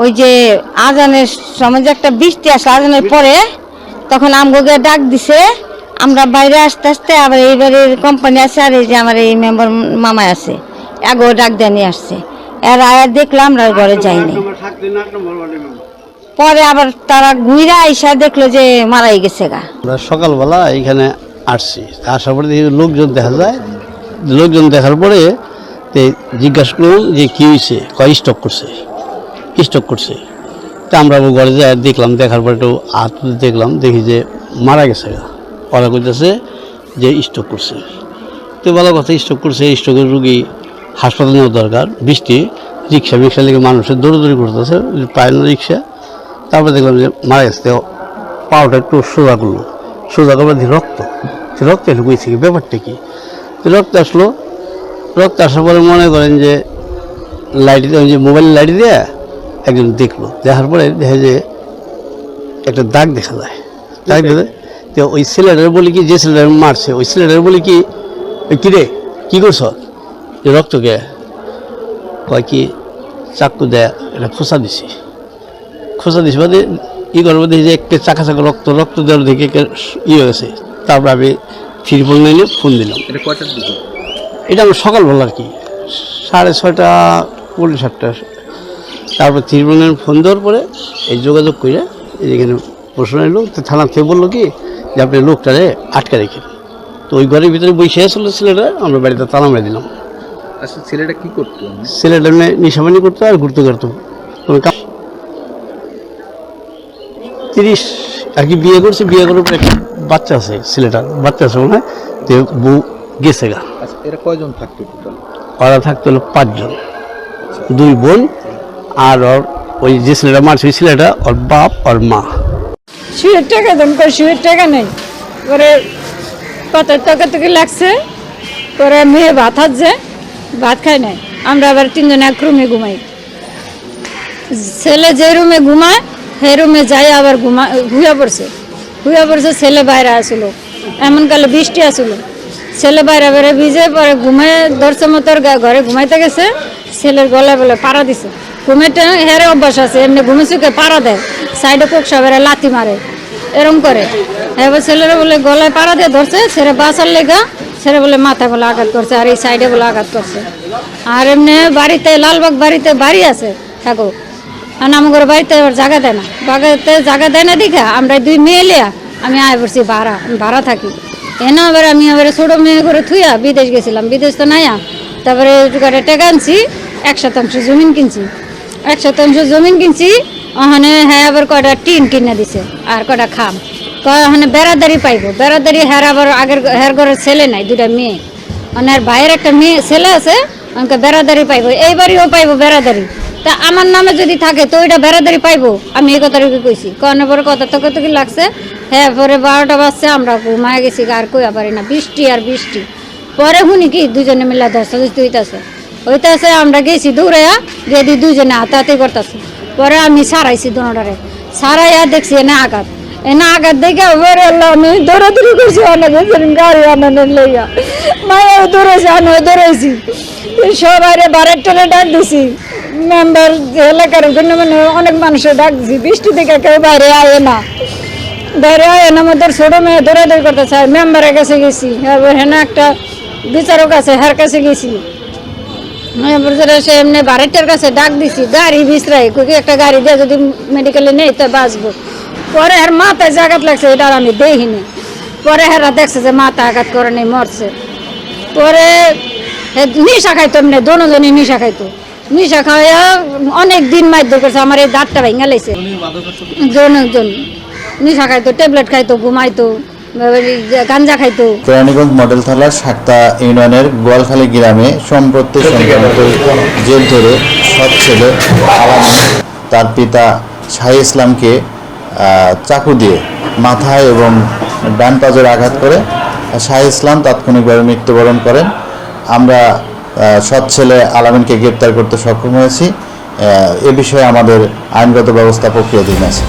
ওই যে আজানের সময় যে একটা বৃষ্টি আসে আজানের পরে তখন আমগোকে ডাক দিছে। আমরা বাইরে আস্তে আস্তে আবার এইবারের কোম্পানি আছে আর এই যে আমার এই মেম্বার মামা আছে এগো ডাক দিয়ে নিয়ে আসছে। এর আয়া দেখলাম আমরা ঘরে যাইনি। পরে আবার তারা ঘুরে আইসা দেখলো যে মারাই গেছে গা। আমরা সকালবেলা এইখানে আসছি, আসার পরে দেখি লোকজন দেখা যায়। লোকজন দেখার পরে জিজ্ঞাসা করলাম যে কী হয়েছে, কয় স্টক করছে। তা আমরা ঘরে যাই দেখলাম, দেখার পরে একটু হাত দেখলাম, দেখি যে মারা গেছে গা। ওরা কইতেছে যে স্ট্রোক করছে। তো ভালো কথা, স্ট্রোক করছে, স্ট্রোকের রুগী হাসপাতালে নেওয়া দরকার। বৃষ্টি রিক্সা লেগে মানুষের দৌড়াদৌড়ি করতেছে, পায় না রিক্সা। তারপরে দেখলাম যে মারা গেছে। পাওটা একটু সোজা করবার দিয়ে রক্ত একটু বুঝছি কি ব্যাপারটা কি। রক্ত আসার পরে মনে করেন যে লাইট যে মোবাইল লাইট দিয়ে একজন দেখলো, দেখার পরে দেখা যে একটা দাগ দেখা যায়। দাগ দেখে তো ওই ছেলেটার বলি কি, যে ছেলেটার মারছে ওই ছেলেটার বলি কি, কিরে কী করছ, যে রক্তকে কয় কি চাকু দেয় এটা খোঁচা দিছি বাদে করবো দেখি যে একটা চাকা রক্ত দেওয়ার দেখে হয়ে গেছে। তারপর আমি ফোন নিয়ে ফোন দিলাম। এটা আমার সকালবেলা আর কি 6:30 পৌনে 7টা। তারপর ত্রিপুরার ফোন দেওয়ার পরে এই যোগাযোগ করে এখানে প্রশ্ন এলো। তো থানা থেকে বললো কি যে আপনি লোকটারে আটকা রেখেন। তো ওই ঘরের ভিতরে বসে আসলো ছেলেটা, আমরা বাড়িতে তালা মেরে দিলাম। আচ্ছা, ছেলেটা কি করতো? ছেলেটা নিশামানি করতো আর ঘুরতে করতো। 30 আর কি বিয়ে করছে, বিয়ে করার পরে একটা বাচ্চা আছে, ছেলেটার বাচ্চা আছে মনে হয়। তো বউ গেছে গা। আচ্ছা, এরা কয়জন থাকতো টোটাল? ওরা থাকতো হলো 5 জন, 2 বোন আর ওই যে ছেলেটা মারছে ওই ছেলেটা, ওর বাপ ওর মা। শুয়ের টাকা দাম করে, শুয়ের টাকা নেই। পরে পাতার টাকা থেকে লাগছে। পরে মেয়ে ভাত হাতছে, ভাত খায় নাই। আমরা আবার 3 জন এক রুমে ঘুমাই। ছেলে যে রুমে ঘুমায় সেই রুমে যাই আবার শুয়ে পড়ছে। ছেলে বাইরে আসলো, এমন কালে বৃষ্টি আসলো। ছেলে বাইরে ভিজে পরে ঘুমায় ধরছে মতো ঘরে ঘুমাইতে গেছে। ছেলের গলায় বলে পাড়া দিছে। ঘুমেটা হেরে অভ্যাস আছে, এমনি ঘুমে চুকে পাড়া দেয়, সাইডে কোকসা বেড়ে লাথি মারে, এরম করে। এবার ছেলেরা বলে গলায় পাড়া দিয়ে ধরছে, ছেলে বাঁচার লেগা ছেলে বলে মাথায় বলে আঘাত করছে, আর এই সাইডে বলে আঘাত করছে। আর এমনি বাড়িতে লালবাগ বাড়িতে বাড়ি আছে থাকো, আর আমার বাড়িতে এবার জায়গা দেয় না, জায়গা দেয় না দেখা আমরা 2 মেয়ে লিয়া আমি আয় পড়ছি ভাড়া থাকি। এনে আবার আমি ছোটো মেয়ে করে থুইয়া বিদেশ গেছিলাম, বিদেশ তো নাইয়া। তারপরে টাকা আনছি, 1% জমিন কিনছি, 1% জমিন কিনছি। ওখানে হ্যাঁ আবার কয়টা টিন কিনে দিছে আর কয়টা খাম। ওখানে বেড়াদারি পাইব, বেড়াদারি হ্যাঁ আবার হের ঘরের ছেলে নাই, 2টা মেয়ে। মানে ভাইয়ের একটা মেয়ে ছেলে আছে, আমাকে বেড়াদারি পাইব, এইবারও পাইব বেড়াদারি। তা আমার নামে যদি থাকে তো ওইটা বেড়াদারি পাইবো। আমি এই কথাটা কইছি, কয়না পরে কথা তো কি লাগছে। হ্যাঁ পরে 12টা বাজছে, আমরা ঘুমায় গেছি, আর কইয়া পারি না, বৃষ্টি আর বৃষ্টি। পরে শুনি কি 2 জনে মিলে ধস্তাধস্তি হইতাছে। আমরা গেছি দৌড়াইয়া গিয়ে 2 জনে হাতাহাতি করতেছে। পরে আমি সারাইছি দোনোটারে, সারাইয়া দেখছি এনে আঘাত দেখে আমি দৌড়াদৌড়ি করছি, অনেক গাড়ি আনানোর লইয়া মায়াও দৌড়াইছি, আমিও দৌড়াইছি। সবাই বারের টলে ডাক দিছি, মেম্বার এলাকার মানে অনেক মানুষের ডাক দিছি। বৃষ্টি থেকে কেউ বাইরে আয় না, আমাদের ছোটো মেয়ে দৌড়াদৌড়ি করতে চায়। মেম্বারের কাছে গেছি, হেনা একটা বিচারক আছে, হের কাছে গেছি। সে এমনি বাড়িটার কাছে ডাক দিছি, গাড়ি বিচরাই একটা গাড়ি দিয়ে যদি মেডিকেলে নেই তো বাঁচবো। পরে আর মাথায় যে আঘাত লাগছে এটা আমি দেখিনি। পরে হেরা দেখছে যে মাথা আঘাত করে নেই, মরছে। পরে নিশা খাইতো, এমনি দোনোজনই নিশা খাইতো। নিশা খাওয়া অনেক দিন মারধর করছে, আমার এই দাঁতটা ভেঙে লাইছে। জন নিশা খাইতো, ট্যাবলেট খাইতো, ঘুমাইতো, গাঞ্জা খাইতো। কেরানীগঞ্জ মডেল থানার শাক্তা ইউনিয়নের গোয়ালখালী গ্রামে সম্প্রতি সংক্রান্ত জেল ধরে সৎ ছেলে আলামিন তার পিতা শাহী ইসলামকে চাকু দিয়ে মাথায় এবং ডান পাজরে আঘাত করে শাহী ইসলাম তাৎক্ষণিকভাবে মৃত্যুবরণ করেন। আমরা সৎ ছেলে আলামিনকে গ্রেপ্তার করতে সক্ষম হয়েছি। এ বিষয়ে আমাদের আইনগত ব্যবস্থা প্রক্রিয়াধীন আছে।